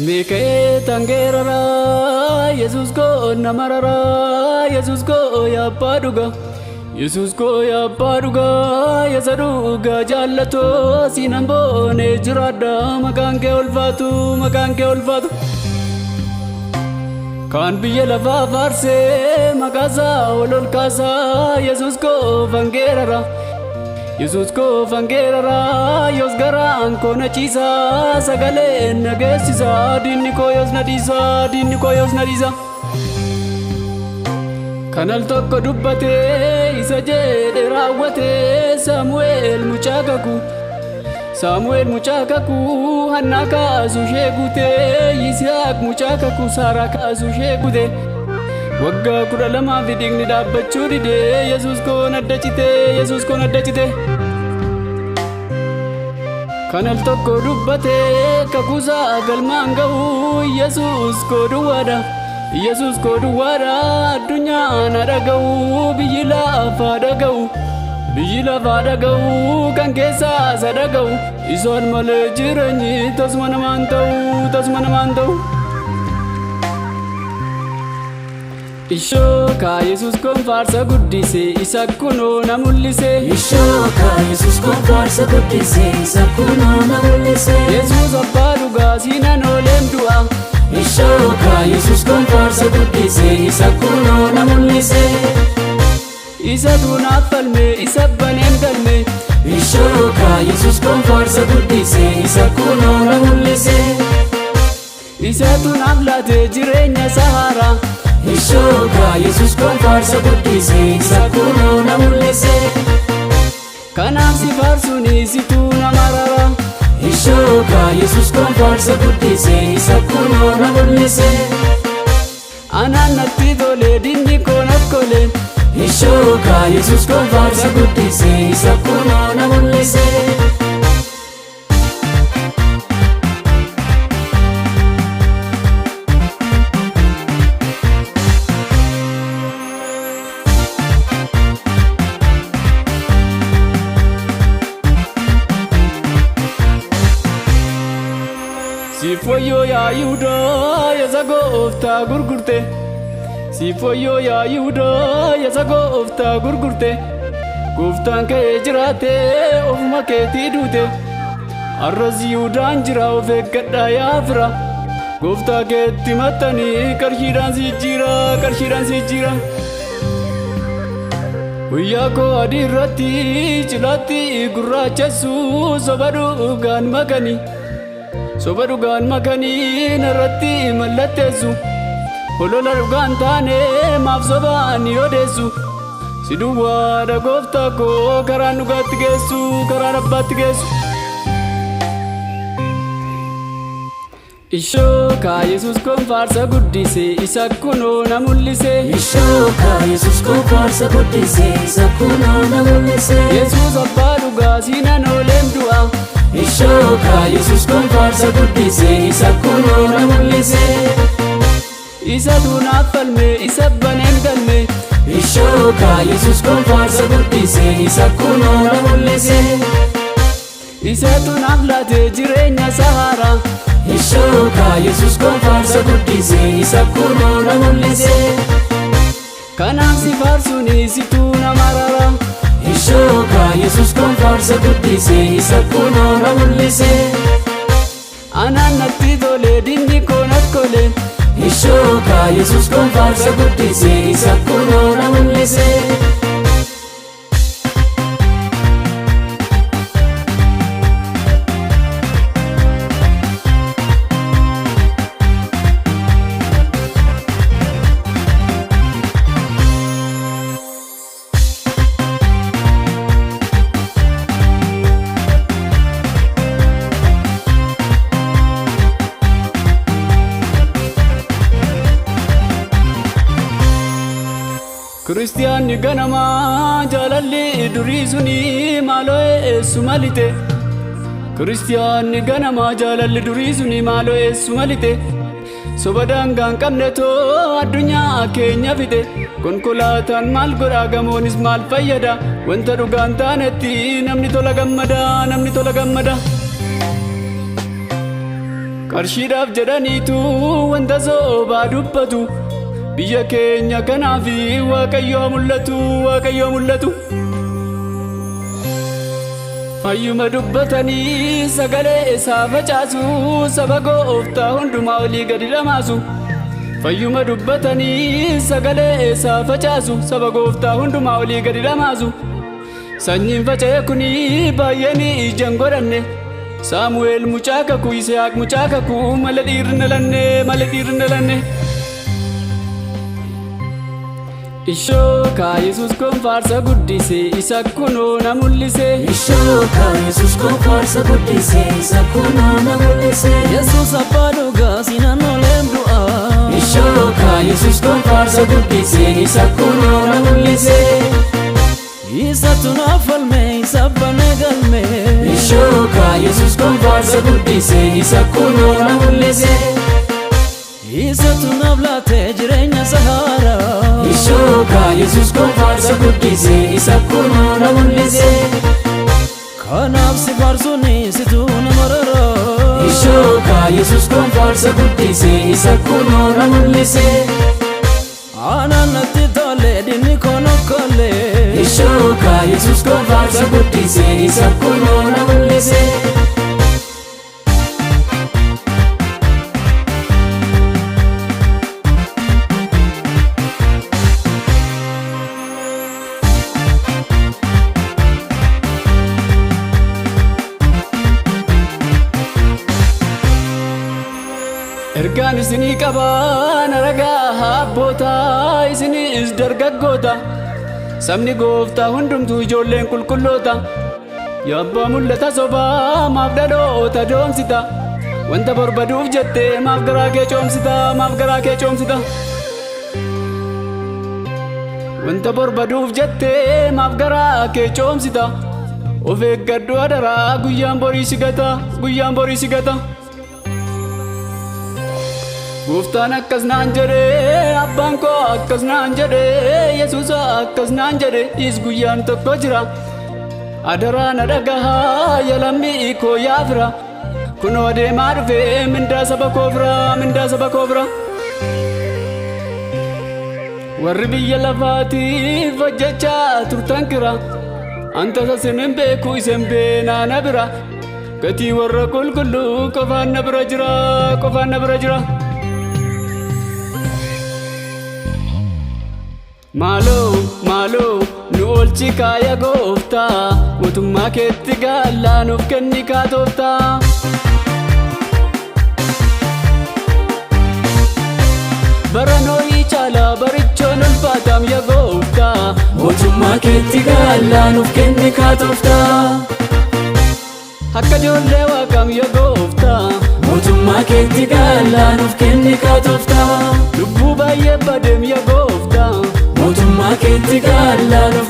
Mike tangerara Jesus ko namarara Jesus ko ya paduga Jesus ko ya paduga ya saduga jallato sinambo ne jirada makanke ulfatu kan biya lafa farse makaza olol kaza Jesus ko vangerara yos garan ko na chisa sagale nagesisa dinni ko yos nadisa kanal tokko dubbate isa jedhe raawwate Samuel muchakaku hanna kaasu sheegute Yisihaaq muchakaku Saaraa kaasu sheegute waggaa 12 fidigni dhaabbachuu dide Yesuus ko naddachite kanal tokko dubbate kakuusaa galmaan ga'u Yesuus ko duwwaadha addunyaan dhaga'u biyyi lafaa dhaga'u kan keessaa isa dhaga'u isoon malee jireenyi tasuma namaan ta'u Ishoka Jesus kon faarsa guddise isa kunoo na mul'ise Ishoka Jesus kon faarsa guddise isa kunoo na mul'ise Yesuus abbaa dhugaa siinan ooleem du'a Ishoka Jesus kon faarsa guddise isa kunoo na mul'ise Isa tuunaaf falme isa baneem galme Ishoka Jesus kon faarsa guddise isa kunoo na mul'ise Isa tuunaaf laate jireenya Sahara Ishoka Jesus kon faarsa guddise isa kunoo na mul'ise kanaaf si faarsuni situu na marara Ishoka Jesus kon faarsa guddise isa kunoo na mul'ise anaan natti tole dinni koo naaf kole Ishoka Jesus kon faarsa guddise isa kunoo na mul'ise Sifoyo ya Yuda ya zagoofta gurgurte Gooftaan kee jiraate ofuma keetii duute arras Yihudaan jira of eeggadhaa yaa fira Gooftaa keetti maxxanii qarshiidhaan si jira Guyyaa koo adii irratti cilaatti gurraachessu soba dhugaan makanii narratti mallatteessu Olola dhugaan taane maaf sobaan odeessu Si duwwaadha gooftaa koo karaan dhugaatti geessu karaan abbaatti geessu Ishoka Jesus kon faarsa guddise isa kunoo na mul'ise Ishoka Jesus kon faarsa guddise isa kunoo na mul'ise Yesuus abbaa dhugaa siinan ooleem du'a Ishoka Jesus kon faarsa guddise isa kunoo na mul'ise Isa tuunaaf falme isa baneem galme Ishoka Jesus kon faarsa guddise isa kunoo na mul'ise Isa tuunaaf laate jireenya Sahara Ishoka Jesus kon faarsa guddise isa kunoo na mul'ise kanaaf si faarsuni situu na marara Ishoka Jesus kon faarsa guddise isa kunoo na mul'ise anaan natti tole dinni koo naaf kole Ishoka Jesus kon faarsa guddise isa kunoo na mul'ise Kiristiyaanni ganama jaalalli durii suni maaloo eessu malite Kiristiyaanni ganama jaalalli durii suni maaloo eessu malite soba daangaa hin qabne too addunyaa keenya fide konkolaataan maal godhaa gamoonis maal fayyada wanta dhugaan taanetti namni tola gammada qarshiidhaaf jedhaniitu wanta soobaa dubbatu biyya keenya kanaafi Waaqayyoo mul'atu fayyuma dubbatanii sagalee isaa facaasu saba gooftaa hundumaa olii gadi dhamaasu fayyuma dubbatanii sagalee isaa facaasu saba gooftaa hundumaa olii gadi dhamaasu sanyiin faca'e kuni baay'een ijaan godhanne Saamu'eel mucaa kakuu Yisihaaq mucaa kakuu mala dhiirri lanne Ishooka Yesuus kun faarsa guddise isa kunoo na mul'ise Ishooka Yesuus kun faarsa guddise isa kunoo na mul'ise Yesuus abbaa dhugaa sinaan ooleem du'a Ishooka Yesuus kun faarsa guddise isa kunoo na mul'ise Isa tunaaf falme isa banee galme Ishooka Yesuus kun faarsa guddise isa kunoo na mul'ise Isa tunaaf laatee jireenya sahaara Ishooka Yesuus kun faarsa guddise isa kunoo na mul'ise Kanaaf si faarsuuni situ nama rara Ishooka Yesuus kun faarsa guddise isa kunoo na mul'ise Aanaan natti tole dinni konokkole Ishooka Yesuus kun faarsa guddise isa kunoo na mul'ise Ergaan isinii qabaan ragaa abboota isinis dargaggoota sabni gooftaa hundumtuu ijoolleen qulqulloota yaa abbaa mul'ata sobaa maaf dhaloota doomsita wanta barbaduuf jettee maaf garaa kee coomsita wanta barbaduuf jettee maaf garaa kee coomsita of eeggadhu adaraa guyyaan borii si gata Gooftaan akkas naan jedhe abbaan koo akkas naan jedhe Yesuus akkas naan jedhe is guyyaan tokko jira adaraa na dhagahaa yaa lammii koo yaa fira kunoo deemaa dhufe mindaa saba koo bira warri biyya lafaatiif hojjechaa turtan kira anta sasin hin beeku isen beenaa na bira gatii warra qulqulluu qofaan na bira jira Maaloo nu oolchi kaaya gooftaa mootummaa keetti gaallaa nuuf kenni kaatooftaa Baranooyii caalaa barichoon ulfaatam yaa gooftaa mootummaa keetti gaallaa nuuf kenni kaatooftaa akka ijoollee waaqam yaa gooftaa mootummaa keetti gaallaa nuuf kenni kaatooftaa lubbuu baay'ee badeem yaa gooftaa mootummaa keetti gaallaa nuuf